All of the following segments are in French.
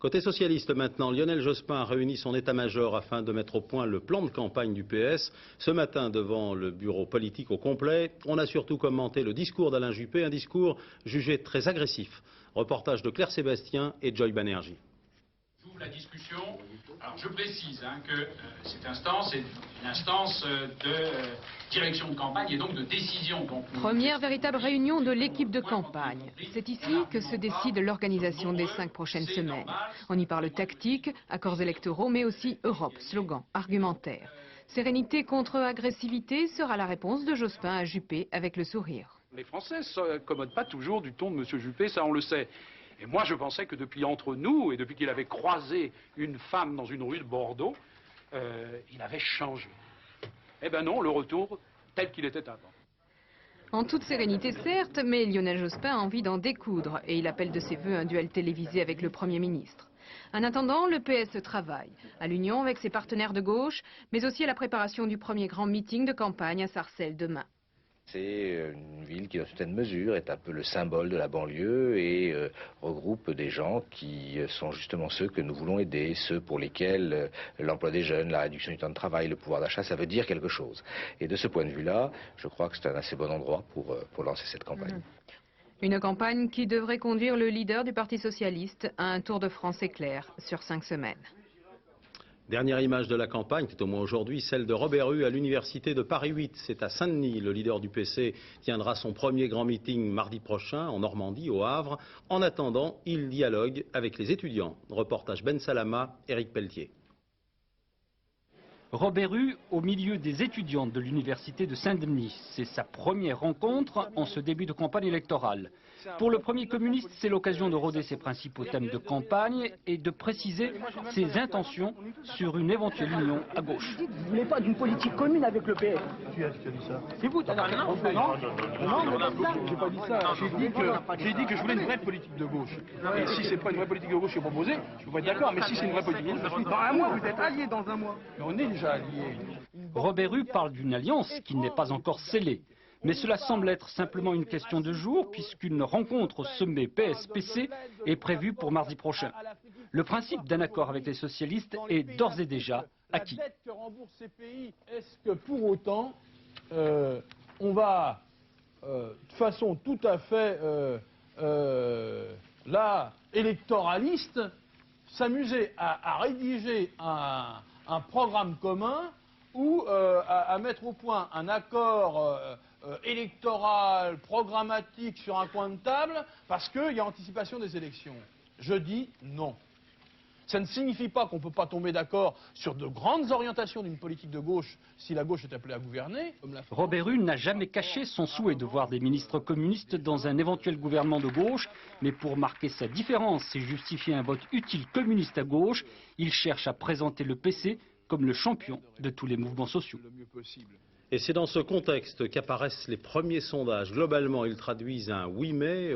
Côté socialiste maintenant, Lionel Jospin a réuni son état-major afin de mettre au point le plan de campagne du PS. Ce matin, devant le bureau politique au complet, on a surtout commenté le discours d'Alain Juppé, un discours jugé très agressif. Reportage de Claire Sébastien et Joy Banerjee. J'ouvre la discussion. Alors je précise que cette instance est une instance de direction de campagne et donc de décision. Première véritable réunion de l'équipe de campagne. C'est ici que se décide l'organisation des 5 prochaines semaines. On y parle tactique, accords électoraux, mais aussi Europe, slogan, argumentaire. Sérénité contre agressivité sera la réponse de Jospin à Juppé avec le sourire. Les Français ne s'accommodent pas toujours du ton de M. Juppé, ça on le sait. Et moi je pensais que depuis entre nous, et depuis qu'il avait croisé une femme dans une rue de Bordeaux, il avait changé. Eh ben non, le retour tel qu'il était avant. En toute sérénité certes, mais Lionel Jospin a envie d'en découdre et il appelle de ses voeux un duel télévisé avec le Premier ministre. En attendant, le PS travaille, à l'union avec ses partenaires de gauche, mais aussi à la préparation du premier grand meeting de campagne à Sarcelles demain. C'est une ville qui, dans une certaine mesure, est un peu le symbole de la banlieue et regroupe des gens qui sont justement ceux que nous voulons aider, ceux pour lesquels l'emploi des jeunes, la réduction du temps de travail, le pouvoir d'achat, ça veut dire quelque chose. Et de ce point de vue-là, je crois que c'est un assez bon endroit pour lancer cette campagne. Une campagne qui devrait conduire le leader du Parti socialiste à un tour de France éclair sur 5 semaines. Dernière image de la campagne, c'est au moins aujourd'hui, celle de Robert Hue à l'université de Paris 8. C'est à Saint-Denis. Le leader du PC tiendra son premier grand meeting mardi prochain en Normandie, au Havre. En attendant, il dialogue avec les étudiants. Reportage Ben Salama, Éric Pelletier. Robert Hue au milieu des étudiants de l'université de Saint-Denis. C'est sa première rencontre en ce début de campagne électorale. Pour le Premier communiste, c'est l'occasion de rôder ses principaux thèmes de campagne et de préciser ses intentions sur une éventuelle union à gauche. Vous ne voulez pas d'une politique commune avec le PS? Qui a dit ça? C'est vous, non, j'ai pas dit ça. J'ai dit que je voulais une vraie politique de gauche. Et si c'est pas une vraie politique de gauche qui est proposée, je peux pas être d'accord. Mais si c'est une vraie politique de gauche, je suis... Dans un mois, vous êtes alliés dans un mois. Mais on est déjà alliés. Robert Hue parle d'une alliance qui n'est pas encore scellée. Mais cela semble être simplement une question de jours puisqu'une rencontre au sommet PS-PC est prévue pour mardi prochain. Le principe d'un accord avec les socialistes est d'ores et déjà acquis. La dette que remboursent ces pays, est-ce que pour autant on va de façon tout à fait là électoraliste s'amuser à rédiger un programme commun ou à mettre au point un accord électoral, programmatique sur un coin de table parce qu'il y a anticipation des élections? Je dis non. Ça ne signifie pas qu'on ne peut pas tomber d'accord sur de grandes orientations d'une politique de gauche si la gauche est appelée à gouverner. Robert Hue n'a jamais caché son souhait de voir des ministres communistes dans un éventuel gouvernement de gauche, mais pour marquer sa différence et justifier un vote utile communiste à gauche, il cherche à présenter le PC comme le champion de tous les mouvements sociaux. Et c'est dans ce contexte qu'apparaissent les premiers sondages. Globalement, ils traduisent un oui mais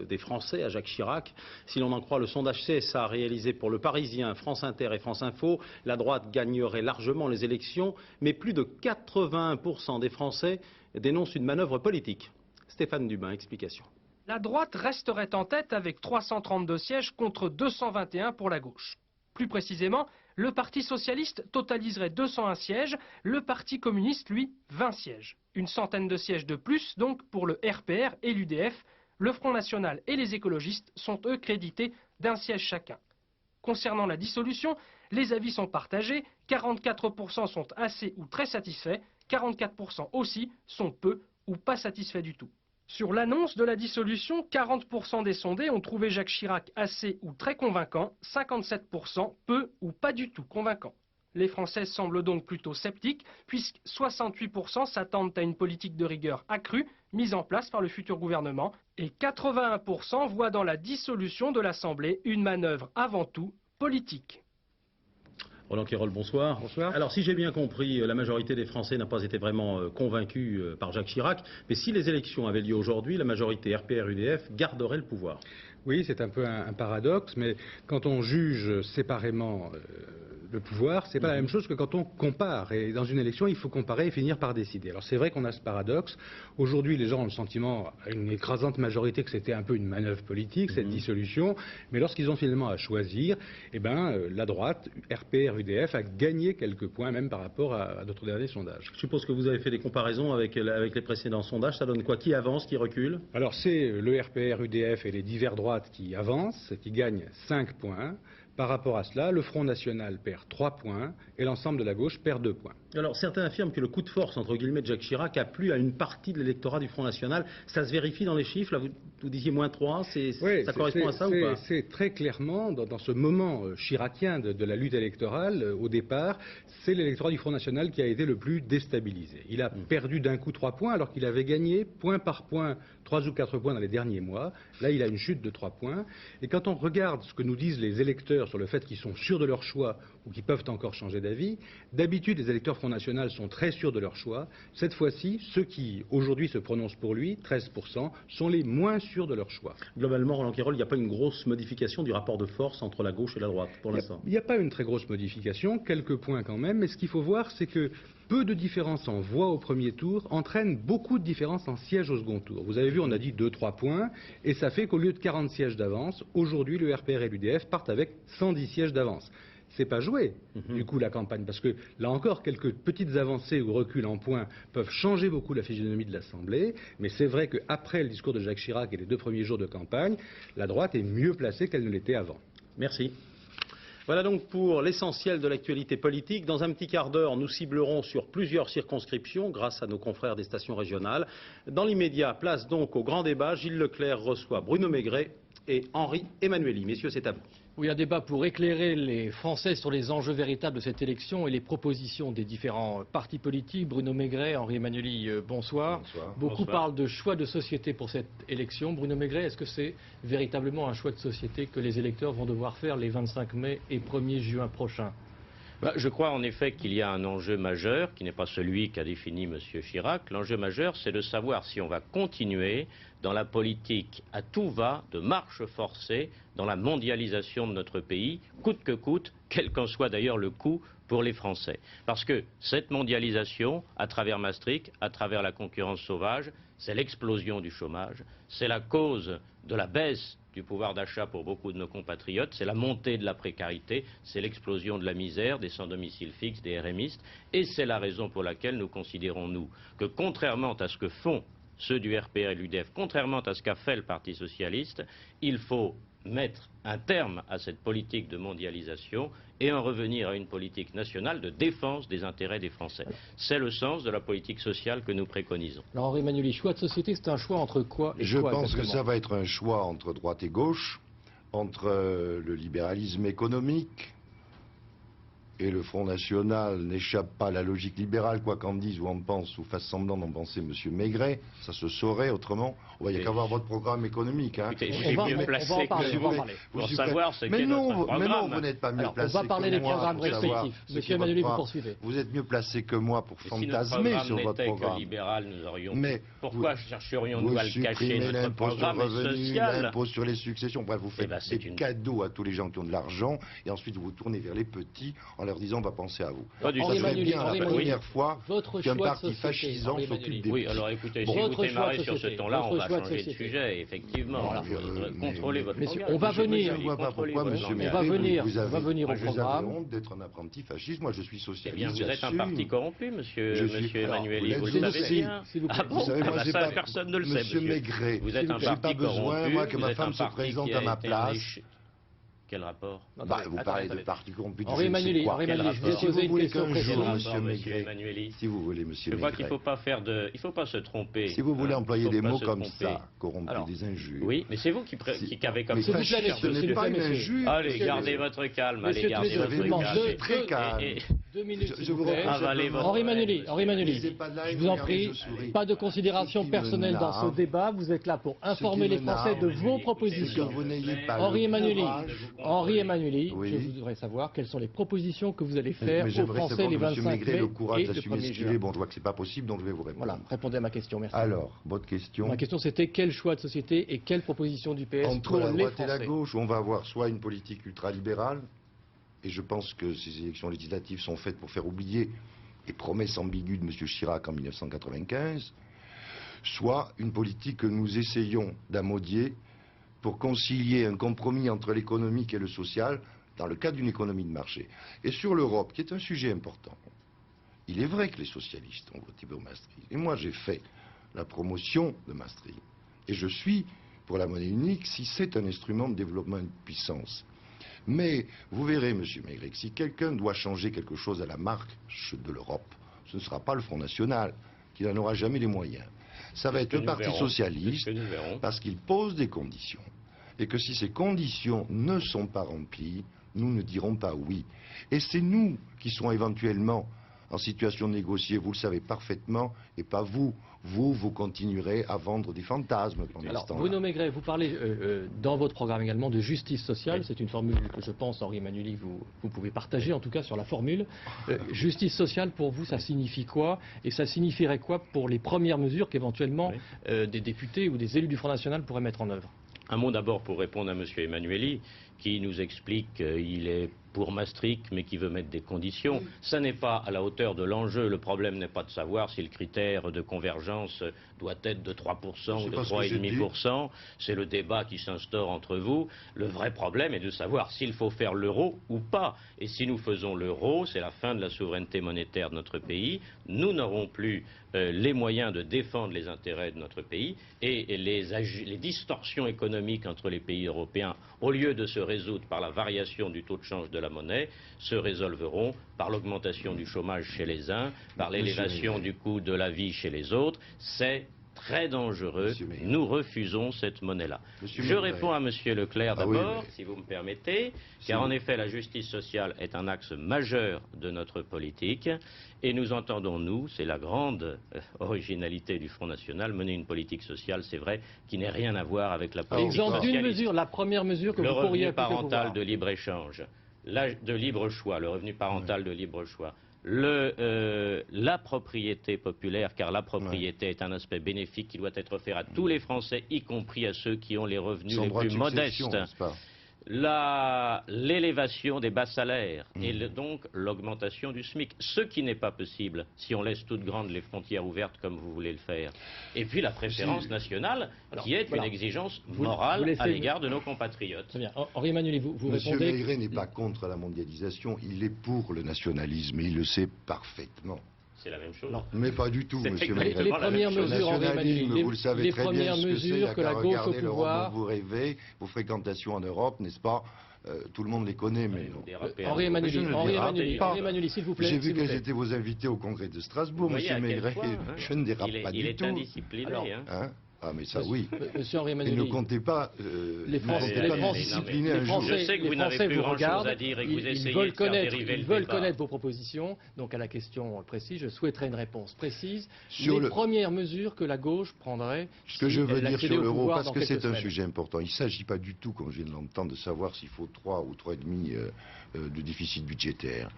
des Français à Jacques Chirac. Si l'on en croit le sondage CSA réalisé pour Le Parisien, France Inter et France Info, la droite gagnerait largement les élections, mais plus de 81% des Français dénoncent une manœuvre politique. Stéphane Dubin, explication. La droite resterait en tête avec 332 sièges contre 221 pour la gauche. Plus précisément, le Parti socialiste totaliserait 201 sièges, le Parti communiste, lui, 20 sièges. Une centaine de sièges de plus, donc, pour le RPR et l'UDF. Le Front National et les écologistes sont, eux, crédités d'1 siège chacun. Concernant la dissolution, les avis sont partagés. 44% sont assez ou très satisfaits, 44% aussi sont peu ou pas satisfaits du tout. Sur l'annonce de la dissolution, 40% des sondés ont trouvé Jacques Chirac assez ou très convaincant, 57% peu ou pas du tout convaincant. Les Français semblent donc plutôt sceptiques, puisque 68% s'attendent à une politique de rigueur accrue, mise en place par le futur gouvernement, et 81% voient dans la dissolution de l'Assemblée une manœuvre avant tout politique. Roland Quérol, bonsoir. Bonsoir. Alors, si j'ai bien compris, la majorité des Français n'a pas été vraiment convaincue par Jacques Chirac. Mais si les élections avaient lieu aujourd'hui, la majorité RPR-UDF garderait le pouvoir. Oui, c'est un peu un paradoxe, mais quand on juge séparément le pouvoir, c'est pas la même chose que quand on compare. Et dans une élection, il faut comparer et finir par décider. Alors c'est vrai qu'on a ce paradoxe. Aujourd'hui, les gens ont le sentiment, à une écrasante majorité, que c'était un peu une manœuvre politique, cette dissolution. Mais lorsqu'ils ont finalement à choisir, eh ben, la droite, RPR, UDF, a gagné quelques points, même par rapport à notre dernier sondage. Je suppose que vous avez fait des comparaisons avec les précédents sondages. Ça donne quoi? Qui avance, qui recule? Alors c'est le RPR, UDF et les divers droites qui avancent, qui gagnent 5 points. Par rapport à cela, le Front National perd 3 points et l'ensemble de la gauche perd 2 points. Alors certains affirment que le coup de force, entre guillemets, de Jacques Chirac a plu à une partie de l'électorat du Front National. Ça se vérifie dans les chiffres? Là, vous disiez -3, oui, ça correspond à ça ou pas? C'est très clairement, dans ce moment chiracien de la lutte électorale, au départ, c'est l'électorat du Front National qui a été le plus déstabilisé. Il a perdu d'un coup 3 points alors qu'il avait gagné point par point 3 ou 4 points dans les derniers mois. Là, il a une chute de 3 points. Et quand on regarde ce que nous disent les électeurs sur le fait qu'ils sont sûrs de leur choix ou qu'ils peuvent encore changer d'avis, d'habitude, les électeurs Front National sont très sûrs de leur choix. Cette fois-ci, ceux qui aujourd'hui se prononcent pour lui, 13%, sont les moins sûrs de leur choix. Globalement, Roland Quérol, il n'y a pas une grosse modification du rapport de force entre la gauche et la droite pour l'instant? Il n'y a pas une très grosse modification, quelques points quand même, mais ce qu'il faut voir, c'est que peu de différences en voix au premier tour entraînent beaucoup de différences en sièges au second tour. Vous avez vu, on a dit 2-3 points, et ça fait qu'au lieu de 40 sièges d'avance, aujourd'hui le RPR et l'UDF partent avec 110 sièges d'avance. C'est pas joué, du coup, la campagne, parce que là encore, quelques petites avancées ou reculs en points peuvent changer beaucoup la physionomie de l'Assemblée, mais c'est vrai qu'après le discours de Jacques Chirac et les 2 premiers jours de campagne, la droite est mieux placée qu'elle ne l'était avant. Merci. Voilà donc pour l'essentiel de l'actualité politique. Dans un petit quart d'heure, nous ciblerons sur plusieurs circonscriptions grâce à nos confrères des stations régionales. Dans l'immédiat, place donc au grand débat. Gilles Leclerc reçoit Bruno Maigret et Henri Emmanuelli. Messieurs, c'est à vous. Oui, un débat pour éclairer les Français sur les enjeux véritables de cette élection et les propositions des différents partis politiques. Bruno Maigret, Henri Emmanuelli, bonsoir. Bonsoir. Beaucoup parlent de choix de société pour cette élection. Bruno Maigret, est-ce que c'est véritablement un choix de société que les électeurs vont devoir faire les 25 mai et 1er juin prochains? Je crois en effet qu'il y a un enjeu majeur, qui n'est pas celui qu'a défini M. Chirac. L'enjeu majeur, c'est de savoir si on va continuer dans la politique à tout va, de marche forcée, dans la mondialisation de notre pays, coûte que coûte, quel qu'en soit d'ailleurs le coût pour les Français. Parce que cette mondialisation, à travers Maastricht, à travers la concurrence sauvage, c'est l'explosion du chômage, c'est la cause de la baisse du pouvoir d'achat pour beaucoup de nos compatriotes, c'est la montée de la précarité, c'est l'explosion de la misère, des sans-domicile fixe, des RMistes, et c'est la raison pour laquelle nous considérons, nous, que contrairement à ce que font ceux du RPR et de l'UDF, contrairement à ce qu'a fait le Parti socialiste, il faut mettre un terme à cette politique de mondialisation et en revenir à une politique nationale de défense des intérêts des Français. C'est le sens de la politique sociale que nous préconisons. Alors Henri Emmanuelli, choix de société, c'est un choix entre quoi et Je quoi pense exactement? que ça va être un choix entre droite et gauche, entre le libéralisme économique, et le Front National n'échappe pas à la logique libérale, quoi qu'en dise ou en pense ou fasse semblant d'en penser M. Maigret, ça se saurait autrement. On va y avoir votre programme économique. Hein. Écoutez, je suis mieux placé que vous pour savoir ce qu'est notre programme. Mais non, vous n'êtes pas mieux placé que moi. On va parler des programmes respectifs. M. Emmanuelli, vous poursuivez. Vous êtes mieux placé que moi pour fantasmer sur votre programme. Si notre programme n'était que libéral, nous aurions... Mais pourquoi chercherions-nous à le cacher, notre programme est social? L'impôt sur les successions, bref, vous faites des cadeaux à tous les gens qui ont de l'argent, et ensuite vous vous tournez vers les petits en leur disant on va penser à vous. Ça serait bien la première fois qu'un parti fascisant s'occupe des... Oui, alors écoutez, si vous démarrez sur ce ton-là, on va changer de sujet, effectivement. Contrôlez votre programme. On va venir. Je ne vois pas pourquoi, monsieur Maigret, vous avez honte d'être un apprenti fasciste. Moi, je suis socialiste. Vous êtes un parti corrompu, monsieur Emmanuelli, vous le savez bien. Ah bon, ça, personne ne le sait, monsieur Maigret. Vous êtes un parti corrompu, moi, que ma femme se présente à ma place. Quel rapport? Vous parlez de parti corrompu. Henri Emmanuelli, je vais poser une question précédente. Monsieur Emmanuelli. Si vous voulez, monsieur Maigret. Je crois qu'il ne faut pas se tromper. Si vous voulez employer des mots comme ça, corrompu, des injures. Oui, mais c'est vous qui avez comme ça. Ce n'est pas une injure. Allez, gardez votre calme. Allez, gardez votre calme. Très calme. 2 minutes, je vous remercie. Henri Emmanuelli, je vous en prie, pas de considération personnelle dans ce débat. Vous êtes là pour informer les Français de vos propositions. Henri Emmanuelli, je voudrais savoir quelles sont les propositions que vous allez faire aux Français les 25 mai et le 1er juin. Bon, je vois que c'est pas possible, donc je vais vous répondre. Voilà, répondez à ma question, merci. Alors, votre question. Ma question c'était quel choix de société et quelle proposition du PS entre pour la les droite et Français? la gauche, on va avoir soit une politique ultralibérale, et je pense que ces élections législatives sont faites pour faire oublier les promesses ambiguës de M. Chirac en 1995, soit une politique que nous essayons d'amodier pour concilier un compromis entre l'économique et le social dans le cadre d'une économie de marché. Et sur l'Europe, qui est un sujet important, il est vrai que les socialistes ont voté pour Maastricht. Et moi, j'ai fait la promotion de Maastricht. Et je suis pour la monnaie unique si c'est un instrument de développement et de puissance. Mais vous verrez, M. Maigret, que si quelqu'un doit changer quelque chose à la marche de l'Europe, ce ne sera pas le Front National, qui n'en aura jamais les moyens. Ça va être le Parti socialiste, parce qu'il pose des conditions. Et que si ces conditions ne sont pas remplies, nous ne dirons pas oui. Et c'est nous qui serons éventuellement en situation de négocier, vous le savez parfaitement, et pas vous. Vous continuerez à vendre des fantasmes pendant ce temps-là. Bruno Maigret, vous parlez dans votre programme également de justice sociale. C'est une formule que je pense, Henri Emmanuelli, vous pouvez partager, en tout cas sur la formule. Justice sociale, pour vous, ça signifie quoi? Et ça signifierait quoi pour les premières mesures qu'éventuellement des députés ou des élus du Front National pourraient mettre en œuvre? Un mot d'abord pour répondre à M. Emmanuelli, qui nous explique qu'il est pour Maastricht, mais qui veut mettre des conditions. Ça n'est pas à la hauteur de l'enjeu. Le problème n'est pas de savoir si le critère de convergence doit être de 3% ou de 3,5%. C'est le débat qui s'instaure entre vous. Le vrai problème est de savoir s'il faut faire l'euro ou pas. Et si nous faisons l'euro, c'est la fin de la souveraineté monétaire de notre pays. Nous n'aurons plus les moyens de défendre les intérêts de notre pays, et les distorsions économiques entre les pays européens, au lieu de se résoudre par la variation du taux de change de la monnaie, se résolveront par l'augmentation du chômage chez les uns, par l'élévation du coût de la vie chez les autres. C'est très dangereux. Nous refusons cette monnaie-là. Je réponds à M. Leclerc d'abord, si vous me permettez, car en effet la justice sociale est un axe majeur de notre politique, et nous entendons, nous, c'est la grande originalité du Front National, mener une politique sociale, c'est vrai, qui n'a rien à voir avec la politique socialiste. Exemple d'une mesure, la première mesure que vous pourriez appliquer. Le revenu parental de libre-échange, de libre choix, le revenu parental de libre choix. La propriété populaire, car la propriété est un aspect bénéfique qui doit être offert à tous les Français, y compris à ceux qui ont les revenus les plus modestes. L'élévation des bas salaires et donc l'augmentation du SMIC, ce qui n'est pas possible si on laisse toutes grandes les frontières ouvertes comme vous voulez le faire. Et puis la préférence nationale, qui est une exigence morale à l'égard de nos compatriotes. Très bien. Henri Emmanuelli, vous répondez. Monsieur Maigret n'est pas contre la mondialisation, il est pour le nationalisme, et il le sait parfaitement. C'est la même chose. Non, mais pas du tout, monsieur Maigret. Les premières mesures, Henri Emmanuelli, vous le savez les très premières bien, mesures que la gauche au pouvoir... Vous rêvez, vos fréquentations en Europe, n'est-ce pas? Tout le monde les connaît, mais... Henri Emmanuelli, s'il vous plaît. J'ai vu quels étaient vos invités au congrès de Strasbourg, monsieur Maigret. Je ne dérape pas du tout. Il est indiscipliné. Ah, mais ça, oui. Monsieur Henri Emmanuelli. Et ne comptez pas, les Français vous regardent, ils veulent connaître vos propositions. Donc à la question précise, je souhaiterais une réponse précise. Sur les premières mesures que la gauche prendrait. Ce que je veux dire sur l'euro, parce que c'est un sujet important. Il ne s'agit pas du tout, comme je viens de l'entendre, de savoir s'il faut 3 ou 3,5 de déficit budgétaire.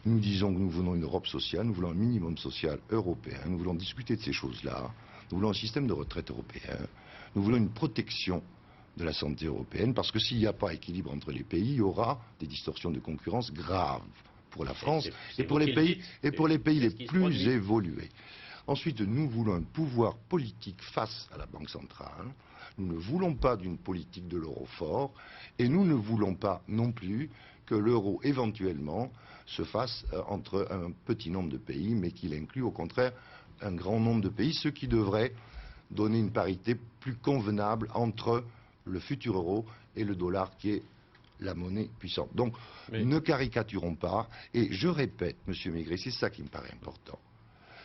Nous disons que nous voulons une Europe sociale, nous voulons un minimum social européen, nous voulons discuter de ces choses-là. Nous voulons un système de retraite européen, nous voulons une protection de la santé européenne, parce que s'il n'y a pas équilibre entre les pays, il y aura des distorsions de concurrence graves pour la France et pour les pays les plus évolués. Ensuite, nous voulons un pouvoir politique face à la Banque centrale, nous ne voulons pas d'une politique de l'euro fort, et nous ne voulons pas non plus que l'euro éventuellement se fasse entre un petit nombre de pays, mais qu'il inclue au contraire un grand nombre de pays, ce qui devrait donner une parité plus convenable entre le futur euro et le dollar, qui est la monnaie puissante. Donc, ne caricaturons pas, et je répète, monsieur Maigret, c'est ça qui me paraît important.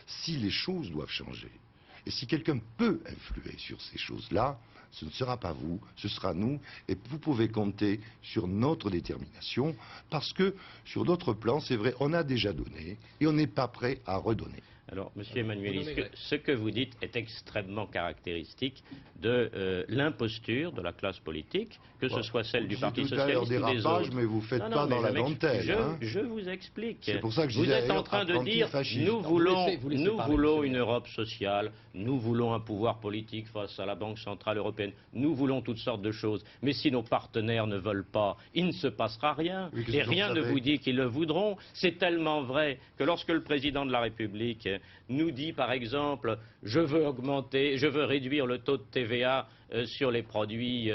Si les choses doivent changer, et si quelqu'un peut influer sur ces choses-là, ce ne sera pas vous, ce sera nous, et vous pouvez compter sur notre détermination, parce que sur d'autres plans, c'est vrai, on a déjà donné, et on n'est pas prêt à redonner. Alors, Monsieur Emmanuel, ce que vous dites est extrêmement caractéristique de l'imposture de la classe politique, que ce soit celle du Parti socialiste ou des autres. Mais vous faites pas dans la dentelle. Je vous explique. C'est pour ça que je vous êtes en train de dire, nous voulons une Europe sociale, nous voulons un pouvoir politique face à la Banque centrale européenne, nous voulons toutes sortes de choses. Mais si nos partenaires ne veulent pas, il ne se passera rien. Et rien ne vous dit qu'ils le voudront. C'est tellement vrai que lorsque le président de la République nous dit par exemple je veux réduire le taux de TVA sur les produits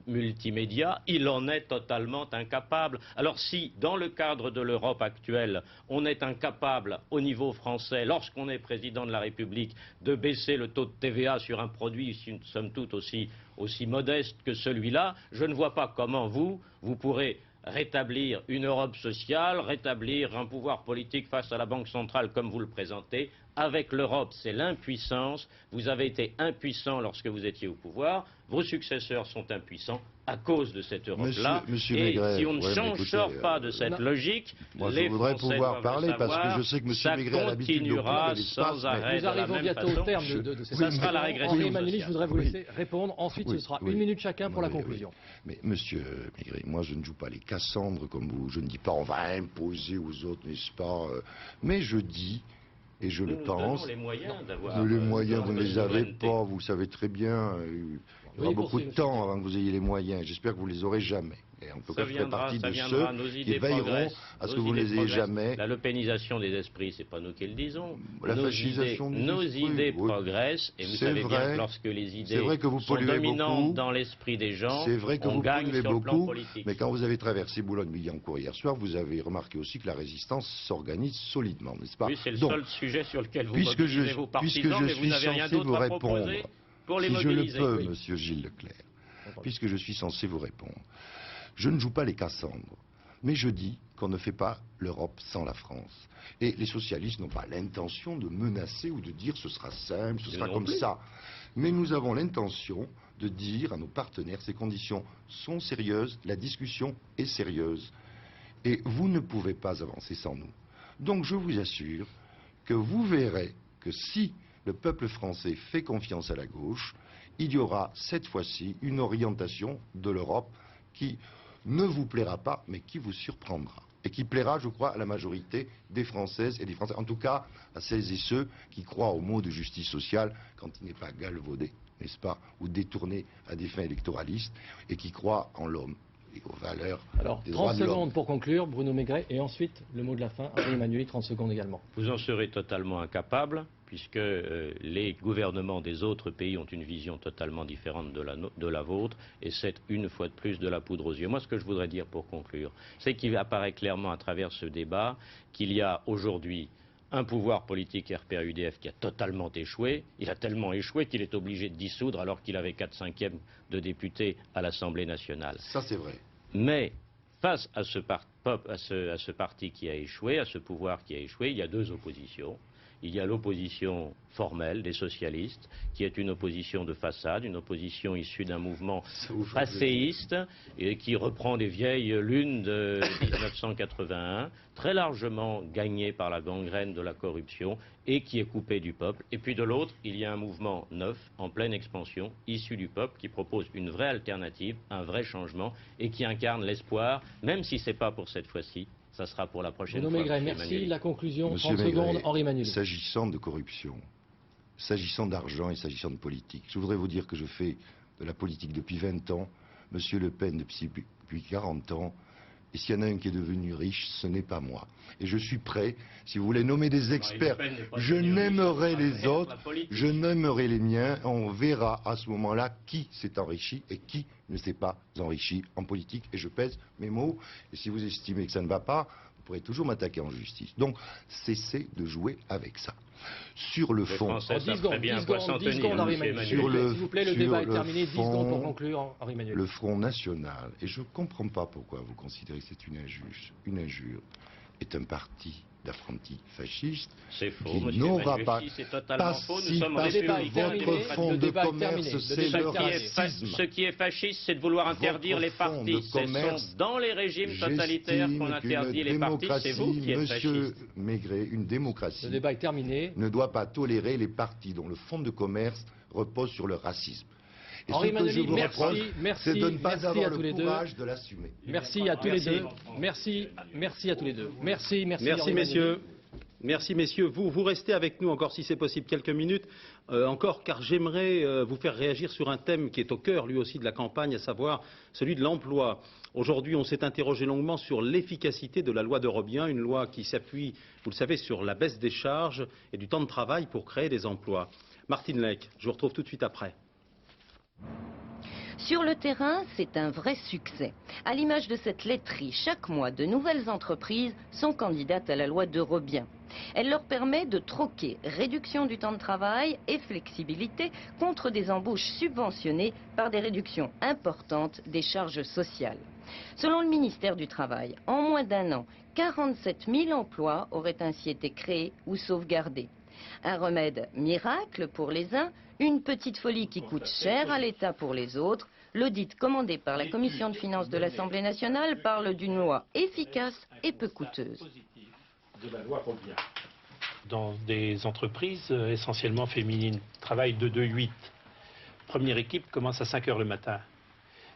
multimédia, il en est totalement incapable. Alors si dans le cadre de l'Europe actuelle on est incapable au niveau français, lorsqu'on est président de la République, de baisser le taux de TVA sur un produit somme toute aussi modeste que celui-là, je ne vois pas comment vous pourrez rétablir une Europe sociale, rétablir un pouvoir politique face à la Banque centrale comme vous le présentez. Avec l'Europe, c'est l'impuissance. Vous avez été impuissant lorsque vous étiez au pouvoir. Vos successeurs sont impuissants à cause de cette Europe-là. Et Maigret, si on ne sort pas de cette logique, les voudrais Français pouvoir parler savoir, parce que je sais que M. Maigret a l'habitude de continuera sans arrêt Nous arrivons bientôt au terme de cette ça sera la régression Henri Emmanuel, je voudrais vous Oui. laisser répondre. Ensuite, ce sera une minute chacun pour la conclusion. Mais Monsieur Maigret, moi je ne joue pas les Cassandres comme vous. Je ne dis pas on va imposer aux autres, n'est-ce pas mais je dis, et je le pense, les moyens d'avoir les moyens, vous ne les avez pas, vous le savez très bien. Il y aura beaucoup de temps avant que vous ayez les moyens. J'espère que vous ne les aurez jamais. Et en tout cas, je ferai partie de ceux qui veilleront à ce que vous ne les ayez jamais. La lepénisation des esprits, c'est pas nous qui le disons. La fascisation nos idées progressent, et vous savez bien que lorsque les idées sont dominantes dans l'esprit des gens, c'est vrai que on vous gagne polluez sur le plan beaucoup, politique. mais quand vous avez traversé Boulogne-Billancourt hier soir, vous avez remarqué aussi que la résistance s'organise solidement, n'est-ce pas? Oui, c'est le seul sujet sur lequel vous mobilisez vos partisans, mais vous n'avez rien d'autre à proposer pour les mobiliser. Si je le peux, Monsieur Gilles Leclerc, puisque je suis censé vous répondre. Je ne joue pas les Cassandres, mais je dis qu'on ne fait pas l'Europe sans la France. Et les socialistes n'ont pas l'intention de menacer ou de dire ce sera simple, ce sera comme ça. Mais nous avons l'intention de dire à nos partenaires ces conditions sont sérieuses, la discussion est sérieuse. Et vous ne pouvez pas avancer sans nous. Donc je vous assure que vous verrez que si le peuple français fait confiance à la gauche, il y aura cette fois-ci une orientation de l'Europe qui ne vous plaira pas, mais qui vous surprendra. Et qui plaira, je crois, à la majorité des Françaises et des Français. En tout cas, à celles et ceux qui croient au mot de justice sociale quand il n'est pas galvaudé, n'est-ce pas, ou détourné à des fins électoralistes, et qui croient en l'homme et aux valeurs des droits de l'homme. 30 secondes pour conclure, Bruno Maigret, et ensuite le mot de la fin, Henri Emmanuel, 30 secondes également. Vous en serez totalement incapable, puisque les gouvernements des autres pays ont une vision totalement différente de la vôtre, et c'est une fois de plus de la poudre aux yeux. Moi, ce que je voudrais dire pour conclure, c'est qu'il apparaît clairement à travers ce débat qu'il y a aujourd'hui un pouvoir politique RPA-UDF qui a totalement échoué. Il a tellement échoué qu'il est obligé de dissoudre alors qu'il avait 4/5 de députés à l'Assemblée nationale. Ça, c'est vrai. Mais face à ce parti qui a échoué, à ce pouvoir qui a échoué, il y a deux oppositions. Il y a l'opposition formelle des socialistes, qui est une opposition de façade, une opposition issue d'un mouvement passéiste, et qui reprend les vieilles lunes de 1981, très largement gagnée par la gangrène de la corruption, et qui est coupée du peuple. Et puis de l'autre, il y a un mouvement neuf, en pleine expansion, issu du peuple, qui propose une vraie alternative, un vrai changement, et qui incarne l'espoir, même si ce n'est pas pour cette fois-ci. Ça sera pour la prochaine fois. Bruno Maigret, merci. Emmanuel. La conclusion, Monsieur 30 secondes, Maigret, Henri Emmanuel. s'agissant de corruption, s'agissant d'argent et s'agissant de politique, je voudrais vous dire que je fais de la politique depuis 20 ans, Monsieur Le Pen depuis 40 ans, et s'il y en a un qui est devenu riche, ce n'est pas moi. Et je suis prêt, si vous voulez nommer des experts, je n'aimerai les autres, je n'aimerai les miens, on verra à ce moment-là qui s'est enrichi et qui ne s'est pas enrichi en politique. Et je pèse mes mots, et si vous estimez que ça ne va pas, vous pourrez toujours m'attaquer en justice. Donc, cessez de jouer avec ça. Sur le fond, 10 secondes, Henri Emmanuel. S'il vous plaît, le débat est terminé. 10 secondes pour conclure, Henri Emmanuel. Le Front National, et je ne comprends pas pourquoi vous considérez que c'est une injure, est un parti d'apprentis fascistes. C'est faux, qui monsieur n'aura Majewski, c'est totalement faux. Nous sommes parce que républicains. votre fonds de commerce, c'est le racisme. Ce qui est fasciste, c'est de vouloir interdire les partis. Ce sont dans les régimes totalitaires qu'on interdit les partis. C'est vous qui êtes fasciste. Monsieur Maigret, une démocratie le débat est terminé. Ne doit pas tolérer les partis dont le fonds de commerce repose sur le racisme. Et Henri ce que je vous reproche, c'est de ne pas avoir le courage de l'assumer. Merci à tous les deux. Merci à tous les deux. Merci messieurs. Merci messieurs. Vous restez avec nous encore si c'est possible quelques minutes encore, car j'aimerais vous faire réagir sur un thème qui est au cœur lui aussi de la campagne, à savoir celui de l'emploi. Aujourd'hui, on s'est interrogé longuement sur l'efficacité de la loi de Robien, une loi qui s'appuie, vous le savez, sur la baisse des charges et du temps de travail pour créer des emplois. Martine Lech, je vous retrouve tout de suite après. Sur le terrain, c'est un vrai succès. À l'image de cette laiterie, chaque mois, de nouvelles entreprises sont candidates à la loi de Robien. Elle leur permet de troquer réduction du temps de travail et flexibilité contre des embauches subventionnées par des réductions importantes des charges sociales. Selon le ministère du Travail, en moins d'un an, 47 000 emplois auraient ainsi été créés ou sauvegardés. Un remède miracle pour les uns, une petite folie qui coûte cher à l'État pour les autres. L'audit commandé par la Commission de finances de l'Assemblée nationale parle d'une loi efficace et peu coûteuse. Dans des entreprises essentiellement féminines, travail de 2-8. Première équipe commence à 5 heures le matin.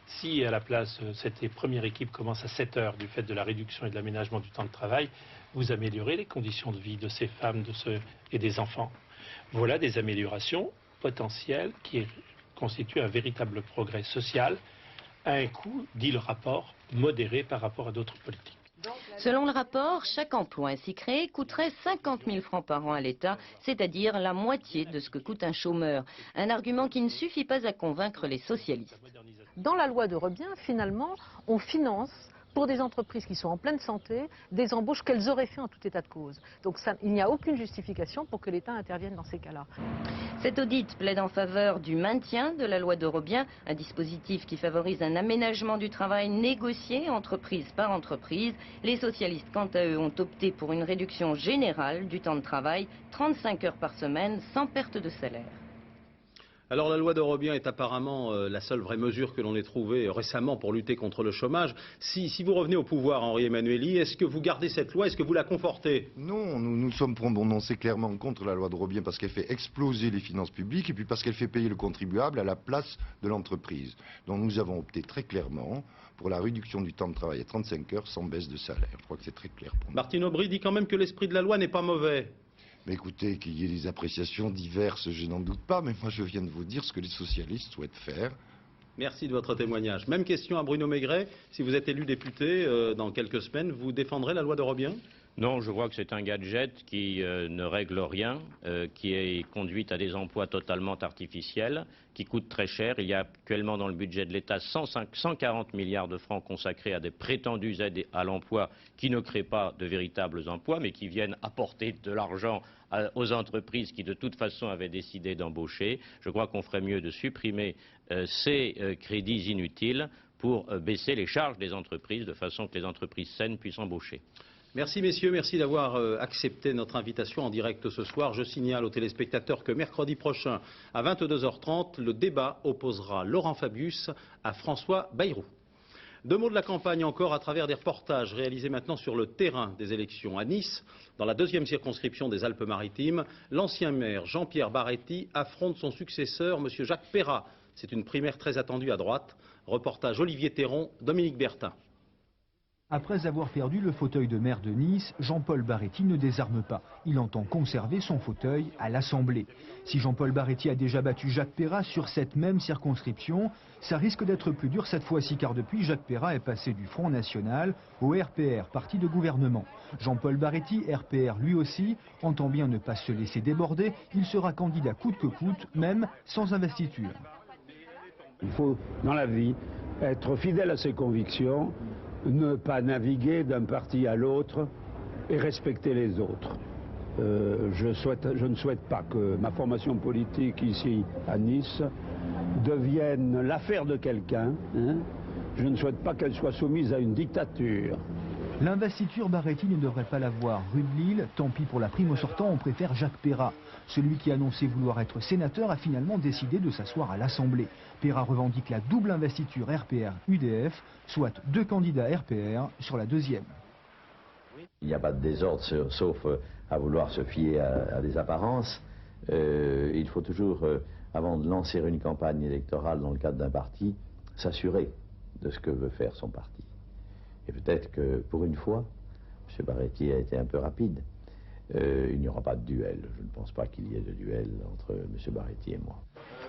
Si à la place, cette première équipe commence à 7 heures du fait de la réduction et de l'aménagement du temps de travail, vous améliorez les conditions de vie de ces femmes et des enfants. Voilà des améliorations potentielles qui constituent un véritable progrès social à un coût, dit le rapport, modéré par rapport à d'autres politiques. Selon le rapport, chaque emploi ainsi créé coûterait 50 000 francs par an à l'État, c'est-à-dire la moitié de ce que coûte un chômeur. Un argument qui ne suffit pas à convaincre les socialistes. Dans la loi de Robien, finalement, on finance pour des entreprises qui sont en pleine santé des embauches qu'elles auraient fait en tout état de cause. Donc il n'y a aucune justification pour que l'État intervienne dans ces cas-là. Cet audit plaide en faveur du maintien de la loi de Robien, un dispositif qui favorise un aménagement du travail négocié entreprise par entreprise. Les socialistes, quant à eux, ont opté pour une réduction générale du temps de travail, 35 heures par semaine, sans perte de salaire. Alors la loi de Robien est apparemment la seule vraie mesure que l'on ait trouvée récemment pour lutter contre le chômage. Si vous revenez au pouvoir, Henri Emmanuelli, est-ce que vous gardez cette loi? Est-ce que vous la confortez? Non, nous sommes prononcés clairement contre la loi de Robien parce qu'elle fait exploser les finances publiques et puis parce qu'elle fait payer le contribuable à la place de l'entreprise. Donc nous avons opté très clairement pour la réduction du temps de travail à 35 heures sans baisse de salaire. Je crois que c'est très clair pour nous. Martine Aubry dit quand même que l'esprit de la loi n'est pas mauvais. Mais écoutez, qu'il y ait des appréciations diverses, je n'en doute pas, mais moi je viens de vous dire ce que les socialistes souhaitent faire. Merci de votre témoignage. Même question à Bruno Maigret. Si vous êtes élu député dans quelques semaines, vous défendrez la loi de Robien? Non, je crois que c'est un gadget qui ne règle rien, qui est conduite à des emplois totalement artificiels, qui coûtent très cher. Il y a actuellement dans le budget de l'État 140 milliards de francs consacrés à des prétendues aides à l'emploi qui ne créent pas de véritables emplois, mais qui viennent apporter de l'argent aux entreprises qui de toute façon avaient décidé d'embaucher. Je crois qu'on ferait mieux de supprimer ces crédits inutiles pour baisser les charges des entreprises de façon que les entreprises saines puissent embaucher. Merci messieurs, merci d'avoir accepté notre invitation en direct ce soir. Je signale aux téléspectateurs que mercredi prochain à 22h30, le débat opposera Laurent Fabius à François Bayrou. Deux mots de la campagne encore à travers des reportages réalisés maintenant sur le terrain des élections. À Nice, dans la deuxième circonscription des Alpes-Maritimes, l'ancien maire Jean-Pierre Baretti affronte son successeur, M. Jacques Perrat. C'est une primaire très attendue à droite. Reportage Olivier Théron, Dominique Bertin. Après avoir perdu le fauteuil de maire de Nice, Jean-Paul Baretti ne désarme pas. Il entend conserver son fauteuil à l'Assemblée. Si Jean-Paul Baretti a déjà battu Jacques Perrat sur cette même circonscription, ça risque d'être plus dur cette fois-ci car depuis, Jacques Perrat est passé du Front National au RPR, parti de gouvernement. Jean-Paul Baretti, RPR lui aussi, entend bien ne pas se laisser déborder. Il sera candidat coûte que coûte, même sans investiture. Il faut, dans la vie, être fidèle à ses convictions, ne pas naviguer d'un parti à l'autre et respecter les autres. Je ne souhaite pas que ma formation politique ici à Nice devienne l'affaire de quelqu'un. Je ne souhaite pas qu'elle soit soumise à une dictature. L'investiture Baretti ne devrait pas l'avoir. Rue de Lille, tant pis pour la prime au sortant, on préfère Jacques Perrat. Celui qui annonçait vouloir être sénateur a finalement décidé de s'asseoir à l'Assemblée. Perrat revendique la double investiture RPR-UDF, soit 2 candidats RPR sur la deuxième. Il n'y a pas de désordre, sauf à vouloir se fier à des apparences. Il faut toujours, avant de lancer une campagne électorale dans le cadre d'un parti, s'assurer de ce que veut faire son parti. Et peut-être que, pour une fois, M. Baretti a été un peu rapide. Il n'y aura pas de duel. Je ne pense pas qu'il y ait de duel entre M. Baretti et moi.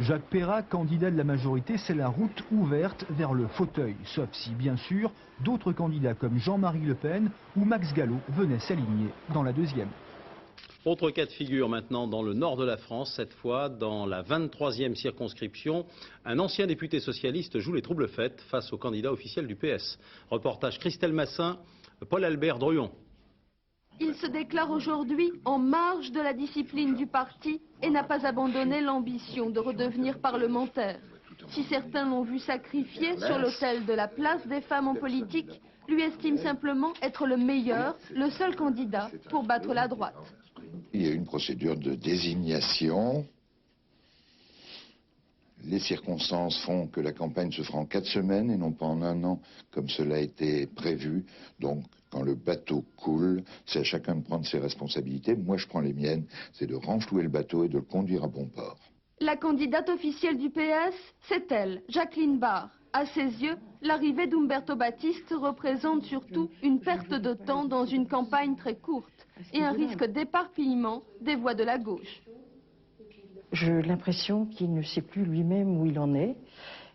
Jacques Perrat, candidat de la majorité, c'est la route ouverte vers le fauteuil. Sauf si, bien sûr, d'autres candidats comme Jean-Marie Le Pen ou Max Gallo venaient s'aligner dans la deuxième. Autre cas de figure maintenant dans le nord de la France, cette fois dans la 23e circonscription. Un ancien député socialiste joue les troubles faits face au candidat officiel du PS. Reportage Christelle Massin, Paul-Albert Druon. Il se déclare aujourd'hui en marge de la discipline du parti et n'a pas abandonné l'ambition de redevenir parlementaire. Si certains l'ont vu sacrifier sur l'autel de la place des femmes en politique, lui estime simplement être le meilleur, le seul candidat pour battre la droite. Il y a une procédure de désignation. Les circonstances font que la campagne se fera en 4 semaines et non pas en 1 an, comme cela a été prévu. Donc, quand le bateau coule, c'est à chacun de prendre ses responsabilités. Moi, je prends les miennes, c'est de renflouer le bateau et de le conduire à bon port. La candidate officielle du PS, c'est elle, Jacqueline Barr. À ses yeux, l'arrivée d'Umberto Battiste représente surtout une perte de temps dans une campagne très courte et un risque d'éparpillement des voix de la gauche. J'ai l'impression qu'il ne sait plus lui-même où il en est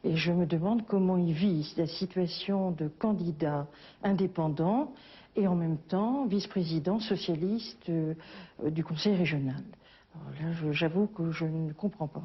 et je me demande comment il vit la situation de candidat indépendant et en même temps vice-président socialiste du Conseil régional. Alors là, j'avoue que je ne comprends pas.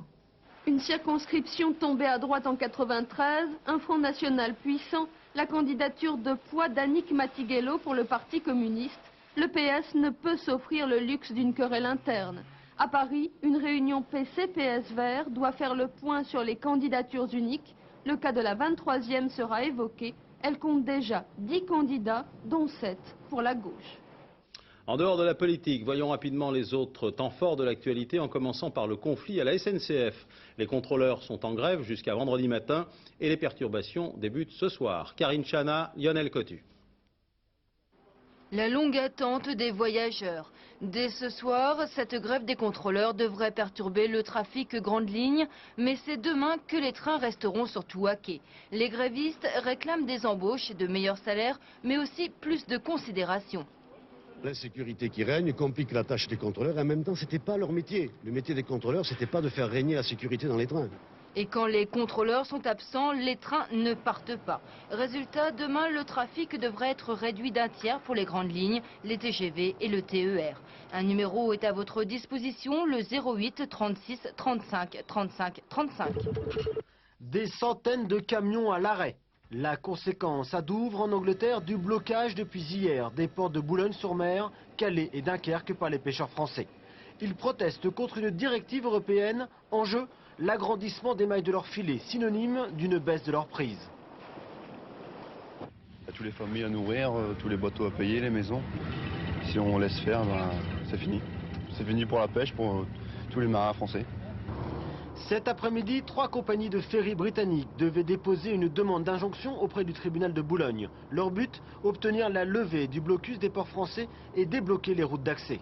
Une circonscription tombée à droite en 93, un Front National puissant, la candidature de poids d'Annick Matiguello pour le Parti communiste, le PS ne peut s'offrir le luxe d'une querelle interne. À Paris, une réunion PC-PS Vert doit faire le point sur les candidatures uniques. Le cas de la 23e sera évoqué. Elle compte déjà 10 candidats, dont 7 pour la gauche. En dehors de la politique, voyons rapidement les autres temps forts de l'actualité, en commençant par le conflit à la SNCF. Les contrôleurs sont en grève jusqu'à vendredi matin et les perturbations débutent ce soir. Karine Chana, Lionel Cotu. La longue attente des voyageurs. Dès ce soir, cette grève des contrôleurs devrait perturber le trafic grande ligne, mais c'est demain que les trains resteront surtout à quai. Les grévistes réclament des embauches et de meilleurs salaires, mais aussi plus de considération. L'insécurité qui règne complique la tâche des contrôleurs et en même temps, ce n'était pas leur métier. Le métier des contrôleurs, ce n'était pas de faire régner la sécurité dans les trains. Et quand les contrôleurs sont absents, les trains ne partent pas. Résultat, demain, le trafic devrait être réduit d'un tiers pour les grandes lignes, les TGV et le TER. Un numéro est à votre disposition, le 08 36 35 35 35. Des centaines de camions à l'arrêt. La conséquence à Douvres, en Angleterre, du blocage depuis hier des ports de Boulogne-sur-Mer, Calais et Dunkerque par les pêcheurs français. Ils protestent contre une directive européenne. En jeu, l'agrandissement des mailles de leur filet, synonyme d'une baisse de leur prise. Il y a toutes les familles à nourrir, tous les bateaux à payer, les maisons. Si on laisse faire, ben, c'est fini. C'est fini pour la pêche, pour tous les marins français. Cet après-midi, 3 compagnies de ferry britanniques devaient déposer une demande d'injonction auprès du tribunal de Boulogne. Leur but, obtenir la levée du blocus des ports français et débloquer les routes d'accès.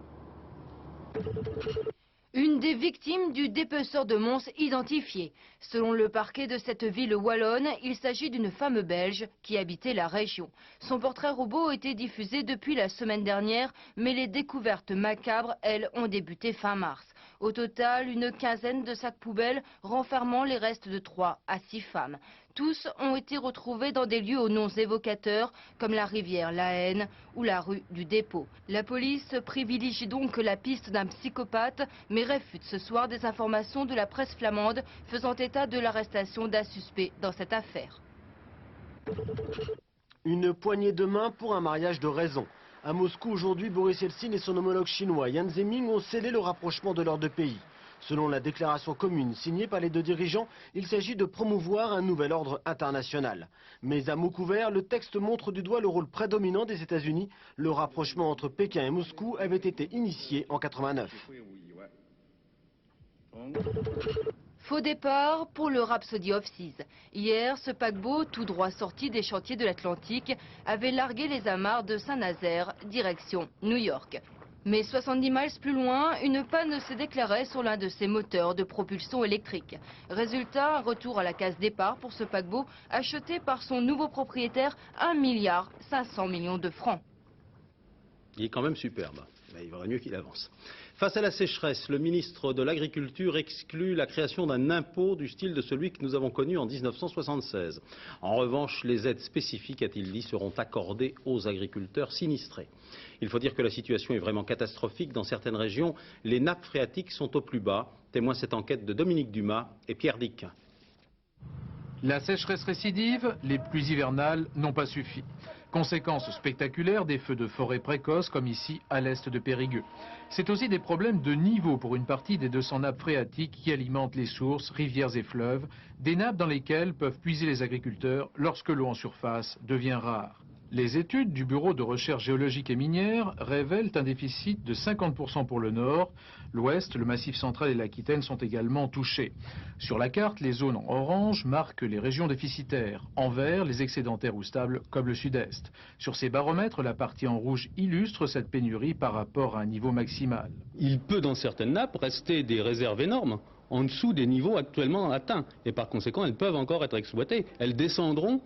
Une des victimes du dépeceur de Mons identifiée. Selon le parquet de cette ville wallonne, il s'agit d'une femme belge qui habitait la région. Son portrait robot a été diffusé depuis la semaine dernière, mais les découvertes macabres, elles, ont débuté fin mars. Au total, une quinzaine de sacs poubelles renfermant les restes de 3 à 6 femmes. Tous ont été retrouvés dans des lieux aux noms évocateurs, comme la rivière La Haine ou la rue du Dépôt. La police privilégie donc la piste d'un psychopathe, mais réfute ce soir des informations de la presse flamande faisant état de l'arrestation d'un suspect dans cette affaire. Une poignée de main pour un mariage de raison. À Moscou aujourd'hui, Boris Yeltsin et son homologue chinois Jiang Zemin ont scellé le rapprochement de leurs deux pays. Selon la déclaration commune signée par les deux dirigeants, il s'agit de promouvoir un nouvel ordre international. Mais à mots couverts, le texte montre du doigt le rôle prédominant des États-Unis. Le rapprochement entre Pékin et Moscou avait été initié en 89. Faux départ pour le Rhapsody of Seas. Hier, ce paquebot, tout droit sorti des chantiers de l'Atlantique, avait largué les amarres de Saint-Nazaire, direction New York. Mais 70 miles plus loin, une panne se déclarait sur l'un de ses moteurs de propulsion électrique. Résultat, un retour à la case départ pour ce paquebot, acheté par son nouveau propriétaire 1,5 milliard de francs. Il est quand même superbe. Il vaudrait mieux qu'il avance. Face à la sécheresse, le ministre de l'Agriculture exclut la création d'un impôt du style de celui que nous avons connu en 1976. En revanche, les aides spécifiques, a-t-il dit, seront accordées aux agriculteurs sinistrés. Il faut dire que la situation est vraiment catastrophique. Dans certaines régions, les nappes phréatiques sont au plus bas. Témoin cette enquête de Dominique Dumas et Pierre Dick. La sécheresse récidive, les pluies hivernales n'ont pas suffi. Conséquence spectaculaire des feux de forêt précoces comme ici à l'est de Périgueux. C'est aussi des problèmes de niveau pour une partie des 200 nappes phréatiques qui alimentent les sources, rivières et fleuves, des nappes dans lesquelles peuvent puiser les agriculteurs lorsque l'eau en surface devient rare. Les études du Bureau de recherche géologique et minière révèlent un déficit de 50% pour le nord. L'ouest, le massif central et l'Aquitaine sont également touchés. Sur la carte, les zones en orange marquent les régions déficitaires. En vert, les excédentaires ou stables comme le sud-est. Sur ces baromètres, la partie en rouge illustre cette pénurie par rapport à un niveau maximal. Il peut dans certaines nappes rester des réserves énormes en dessous des niveaux actuellement atteints. Et par conséquent, elles peuvent encore être exploitées. Elles descendront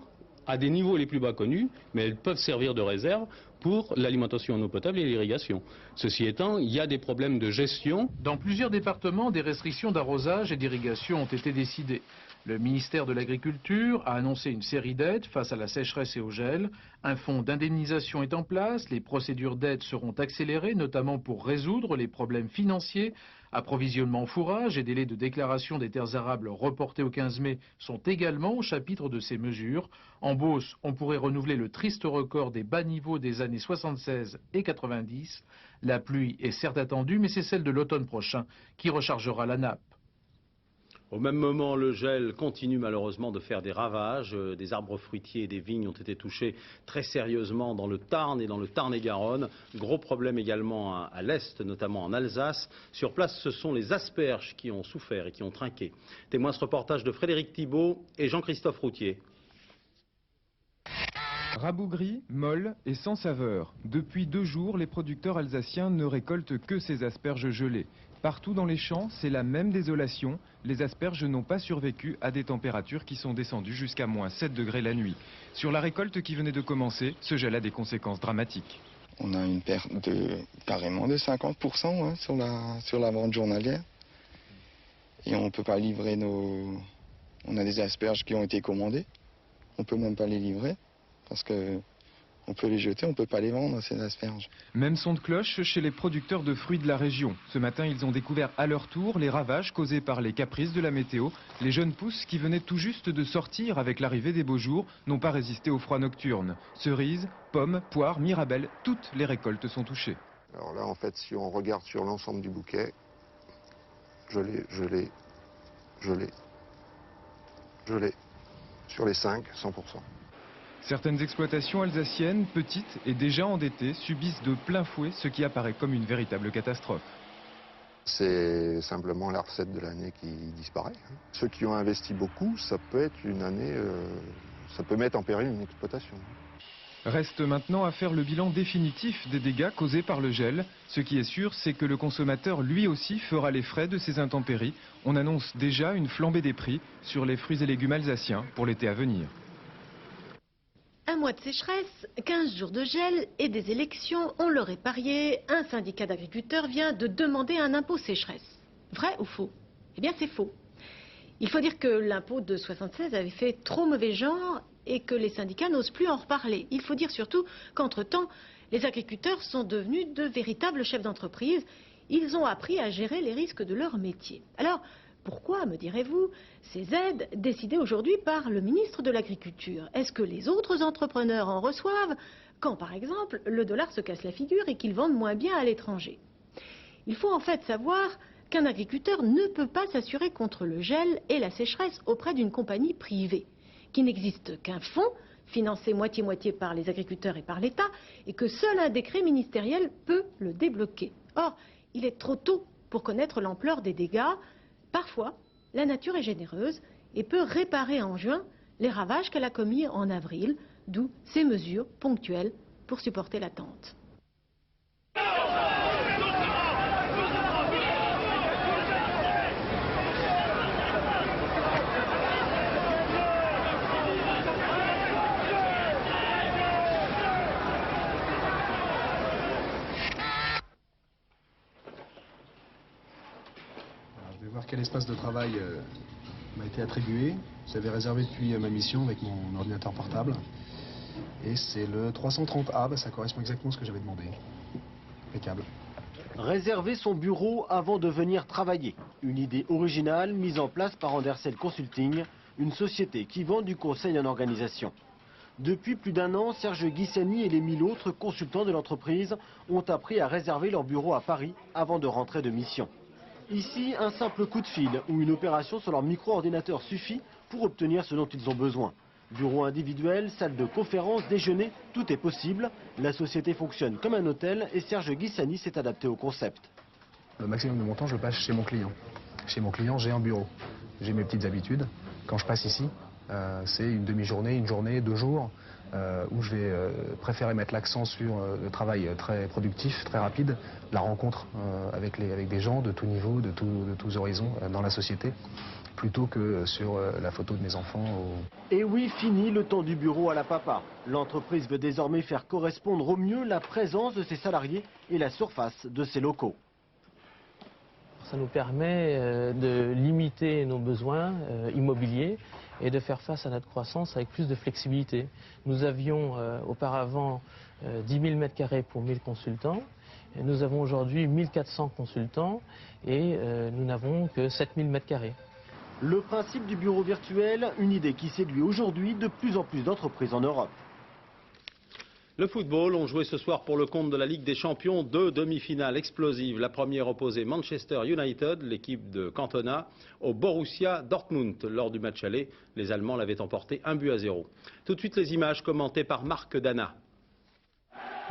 à des niveaux les plus bas connus, mais elles peuvent servir de réserve pour l'alimentation en eau potable et l'irrigation. Ceci étant, il y a des problèmes de gestion. Dans plusieurs départements, des restrictions d'arrosage et d'irrigation ont été décidées. Le ministère de l'Agriculture a annoncé une série d'aides face à la sécheresse et au gel. Un fonds d'indemnisation est en place. Les procédures d'aide seront accélérées, notamment pour résoudre les problèmes financiers. Approvisionnement en fourrage et délai de déclaration des terres arables reportés au 15 mai sont également au chapitre de ces mesures. En Beauce, on pourrait renouveler le triste record des bas niveaux des années 76 et 90. La pluie est certes attendue, mais c'est celle de l'automne prochain qui rechargera la nappe. Au même moment, le gel continue malheureusement de faire des ravages. Des arbres fruitiers et des vignes ont été touchés très sérieusement dans le Tarn et dans le Tarn-et-Garonne. Gros problème également à l'Est, notamment en Alsace. Sur place, ce sont les asperges qui ont souffert et qui ont trinqué. Témoin ce reportage de Frédéric Thibault et Jean-Christophe Routier. Rabougries, molles et sans saveur. Depuis 2 jours, les producteurs alsaciens ne récoltent que ces asperges gelées. Partout dans les champs, c'est la même désolation. Les asperges n'ont pas survécu à des températures qui sont descendues jusqu'à -7 degrés la nuit. Sur la récolte qui venait de commencer, ce gel a des conséquences dramatiques. On a une perte carrément de 50% sur la vente journalière. Et on ne peut pas livrer nos... On a des asperges qui ont été commandées. On ne peut même pas les livrer parce que... On peut les jeter, on ne peut pas les vendre, ces asperges. Même son de cloche chez les producteurs de fruits de la région. Ce matin, ils ont découvert à leur tour les ravages causés par les caprices de la météo. Les jeunes pousses qui venaient tout juste de sortir avec l'arrivée des beaux jours n'ont pas résisté au froid nocturne. Cerises, pommes, poires, mirabelles, toutes les récoltes sont touchées. Alors là, en fait, si on regarde sur l'ensemble du bouquet, je l'ai. Sur les 5, 100%. Certaines exploitations alsaciennes, petites et déjà endettées, subissent de plein fouet ce qui apparaît comme une véritable catastrophe. C'est simplement la recette de l'année qui disparaît. Ceux qui ont investi beaucoup, ça peut être une année, ça peut mettre en péril une exploitation. Reste maintenant à faire le bilan définitif des dégâts causés par le gel. Ce qui est sûr, c'est que le consommateur lui aussi fera les frais de ces intempéries. On annonce déjà une flambée des prix sur les fruits et légumes alsaciens pour l'été à venir. Un mois de sécheresse, 15 jours de gel et des élections, on l'aurait parié, un syndicat d'agriculteurs vient de demander un impôt sécheresse. Vrai ou faux? Eh bien c'est faux. Il faut dire que l'impôt de 76 avait fait trop mauvais genre et que les syndicats n'osent plus en reparler. Il faut dire surtout qu'entre-temps, les agriculteurs sont devenus de véritables chefs d'entreprise. Ils ont appris à gérer les risques de leur métier. Alors, pourquoi, me direz-vous, ces aides décidées aujourd'hui par le ministre de l'Agriculture? Est-ce que les autres entrepreneurs en reçoivent quand, par exemple, le dollar se casse la figure et qu'ils vendent moins bien à l'étranger? Il faut en fait savoir qu'un agriculteur ne peut pas s'assurer contre le gel et la sécheresse auprès d'une compagnie privée, qu'il n'existe qu'un fonds financé moitié-moitié par les agriculteurs et par l'État, et que seul un décret ministériel peut le débloquer. Or, il est trop tôt pour connaître l'ampleur des dégâts. Parfois, la nature est généreuse et peut réparer en juin les ravages qu'elle a commis en avril, d'où ces mesures ponctuelles pour supporter l'attente. Je vais voir quel espace de travail m'a été attribué. J'avais réservé depuis ma mission avec mon ordinateur portable. Et c'est le 330A, ça correspond exactement à ce que j'avais demandé. Impeccable. Réserver son bureau avant de venir travailler. Une idée originale mise en place par Andersen Consulting, une société qui vend du conseil en organisation. Depuis plus d'un an, Serge Guissani et les 1000 autres consultants de l'entreprise ont appris à réserver leur bureau à Paris avant de rentrer de mission. Ici, un simple coup de fil ou une opération sur leur micro-ordinateur suffit pour obtenir ce dont ils ont besoin. Bureau individuel, salle de conférence, déjeuner, tout est possible. La société fonctionne comme un hôtel et Serge Guissani s'est adapté au concept. Le maximum de mon temps, je le passe chez mon client. Chez mon client, j'ai un bureau. J'ai mes petites habitudes. Quand je passe ici, c'est une demi-journée, une journée, 2 jours, où je vais préférer mettre l'accent sur le travail très productif, très rapide, la rencontre avec des gens de tout niveau, de tous horizons dans la société, plutôt que sur la photo de mes enfants. Et oui, fini le temps du bureau à la papa. L'entreprise veut désormais faire correspondre au mieux la présence de ses salariés et la surface de ses locaux. Ça nous permet de limiter nos besoins immobiliers et de faire face à notre croissance avec plus de flexibilité. Nous avions auparavant 10 000 m² pour 1000 consultants. Et nous avons aujourd'hui 1400 consultants et nous n'avons que 7000 m². Le principe du bureau virtuel, une idée qui séduit aujourd'hui de plus en plus d'entreprises en Europe. Le football, on jouait ce soir pour le compte de la Ligue des Champions 2 demi-finales explosives. La première opposait Manchester United, l'équipe de Cantona, au Borussia Dortmund. Lors du match aller, les Allemands l'avaient emporté 1-0. Tout de suite les images commentées par Marc Dana.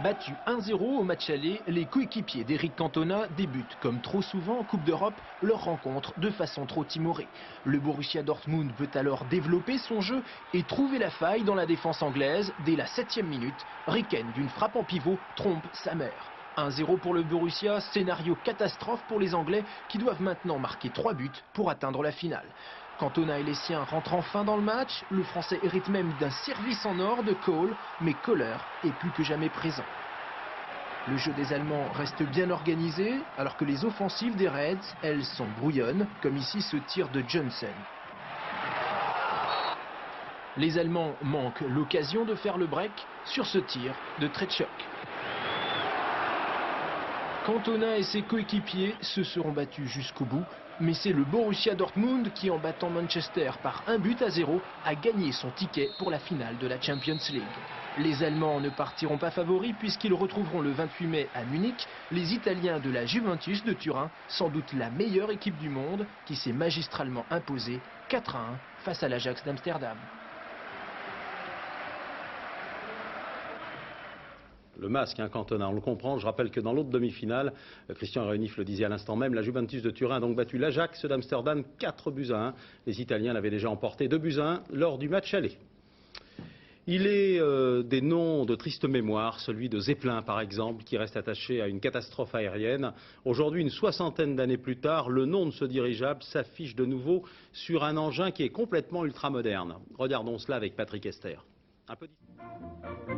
Battus 1-0 au match aller, les coéquipiers d'Eric Cantona débutent, comme trop souvent en Coupe d'Europe, leur rencontre de façon trop timorée. Le Borussia Dortmund veut alors développer son jeu et trouver la faille dans la défense anglaise. Dès la 7e minute, Ricken, d'une frappe en pivot, trompe sa mère. 1-0 pour le Borussia, scénario catastrophe pour les Anglais qui doivent maintenant marquer 3 buts pour atteindre la finale. Cantona et les siens rentrent enfin dans le match. Le Français hérite même d'un service en or de Cole, mais Kohler est plus que jamais présent. Le jeu des Allemands reste bien organisé, alors que les offensives des Reds, elles, sont brouillonnes, comme ici ce tir de Johnson. Les Allemands manquent l'occasion de faire le break sur ce tir de Tretschok. Cantona et ses coéquipiers se seront battus jusqu'au bout, mais c'est le Borussia Dortmund qui, en battant Manchester par 1-0, a gagné son ticket pour la finale de la Champions League. Les Allemands ne partiront pas favoris puisqu'ils retrouveront le 28 mai à Munich les Italiens de la Juventus de Turin, sans doute la meilleure équipe du monde, qui s'est magistralement imposée 4-1 face à l'Ajax d'Amsterdam. Le masque, Cantona, on le comprend. Je rappelle que dans l'autre demi-finale, Christian Réunif le disait à l'instant même, la Juventus de Turin a donc battu l'Ajax d'Amsterdam 4-1. Les Italiens l'avaient déjà emporté 2-1 lors du match aller. Il est des noms de triste mémoire, celui de Zeppelin par exemple, qui reste attaché à une catastrophe aérienne. Aujourd'hui, une soixantaine d'années plus tard, le nom de ce dirigeable s'affiche de nouveau sur un engin qui est complètement ultramoderne. Regardons cela avec Patrick Esther.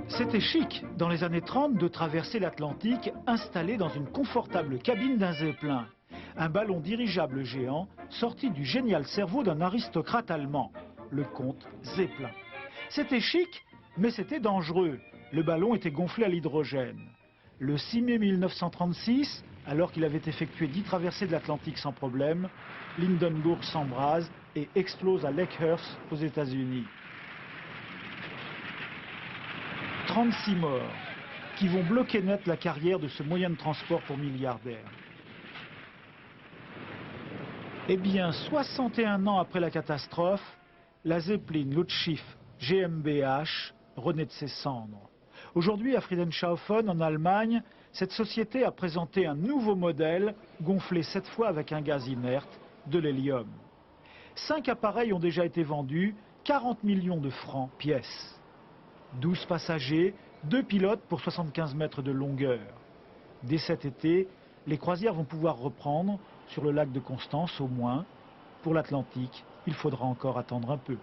C'était chic, dans les années 30, de traverser l'Atlantique installé dans une confortable cabine d'un Zeppelin. Un ballon dirigeable géant sorti du génial cerveau d'un aristocrate allemand, le comte Zeppelin. C'était chic, mais c'était dangereux. Le ballon était gonflé à l'hydrogène. Le 6 mai 1936, alors qu'il avait effectué 10 traversées de l'Atlantique sans problème, l'Hindenburg s'embrase et explose à Lakehurst aux États-Unis. 36 morts, qui vont bloquer net la carrière de ce moyen de transport pour milliardaires. Eh bien, 61 ans après la catastrophe, la Zeppelin Luftschiff GmbH renaît de ses cendres. Aujourd'hui, à Friedrichshafen, en Allemagne, cette société a présenté un nouveau modèle, gonflé cette fois avec un gaz inerte, de l'hélium. 5 appareils ont déjà été vendus, 40 millions de francs pièce. 12 passagers, 2 pilotes pour 75 mètres de longueur. Dès cet été, les croisières vont pouvoir reprendre, sur le lac de Constance au moins. Pour l'Atlantique, il faudra encore attendre un peu.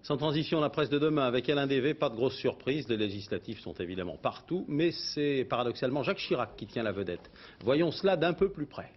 Sans transition, la presse de demain avec Alain Dévé, pas de grosse surprise, les législatives sont évidemment partout, mais c'est paradoxalement Jacques Chirac qui tient la vedette. Voyons cela d'un peu plus près.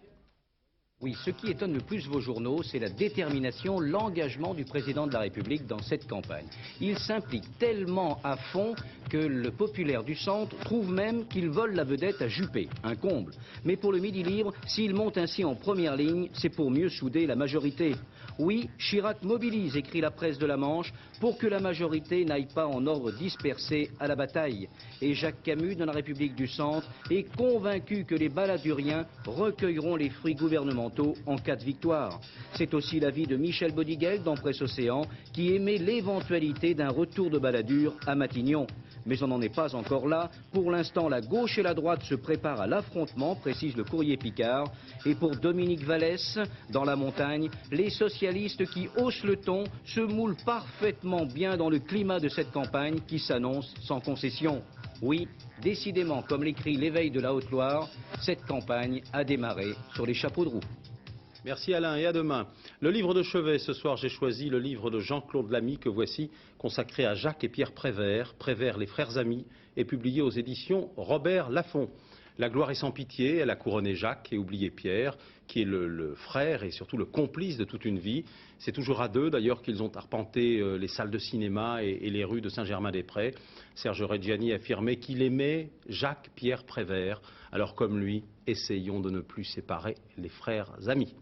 Oui, ce qui étonne le plus vos journaux, c'est la détermination, l'engagement du président de la République dans cette campagne. Il s'implique tellement à fond que le populaire du centre trouve même qu'il vole la vedette à Juppé, un comble. Mais pour le Midi Libre, s'il monte ainsi en première ligne, c'est pour mieux souder la majorité. Oui, Chirac mobilise, écrit la presse de la Manche, pour que la majorité n'aille pas en ordre dispersé à la bataille. Et Jacques Camus, dans la République du Centre, est convaincu que les baladuriens recueilleront les fruits gouvernementaux en cas de victoire. C'est aussi l'avis de Michel Bodiguel dans Presse Océan, qui émet l'éventualité d'un retour de Balladur à Matignon. Mais on n'en est pas encore là. Pour l'instant, la gauche et la droite se préparent à l'affrontement, précise le Courrier Picard. Et pour Dominique Vallès, dans la montagne, les socialistes qui haussent le ton se moulent parfaitement bien dans le climat de cette campagne qui s'annonce sans concession. Oui, décidément, comme l'écrit l'Éveil de la Haute-Loire, cette campagne a démarré sur les chapeaux de roue. Merci Alain et à demain. Le livre de chevet, ce soir j'ai choisi le livre de Jean-Claude Lamy que voici, consacré à Jacques et Pierre Prévert, Prévert les frères amis, et publié aux éditions Robert Laffont. La gloire est sans pitié, elle a couronné Jacques et oublié Pierre, qui est le frère et surtout le complice de toute une vie. C'est toujours à deux d'ailleurs qu'ils ont arpenté les salles de cinéma et les rues de Saint-Germain-des-Prés. Serge Reggiani affirmait qu'il aimait Jacques Pierre Prévert. Alors comme lui, essayons de ne plus séparer les frères amis.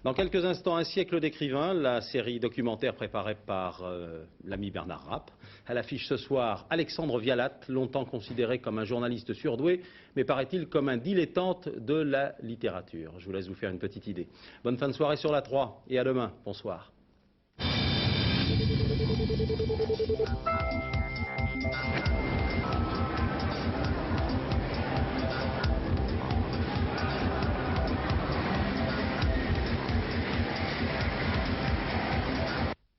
Dans quelques instants, un siècle d'écrivains, la série documentaire préparée par l'ami Bernard Rapp. À l'affiche ce soir, Alexandre Vialat, longtemps considéré comme un journaliste surdoué, mais paraît-il comme un dilettante de la littérature. Je vous laisse vous faire une petite idée. Bonne fin de soirée sur la 3 et à demain. Bonsoir.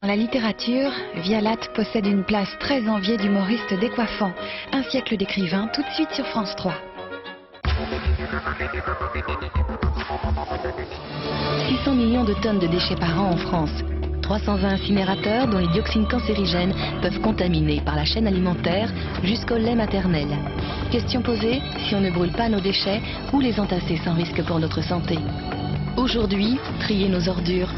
Dans la littérature, Vialat possède une place très enviée d'humoriste décoiffant. Un siècle d'écrivain, tout de suite sur France 3. 600 millions de tonnes de déchets par an en France. 320 incinérateurs dont les dioxines cancérigènes peuvent contaminer par la chaîne alimentaire jusqu'au lait maternel. Question posée, si on ne brûle pas nos déchets, où les entasser sans risque pour notre santé? Aujourd'hui, trier nos ordures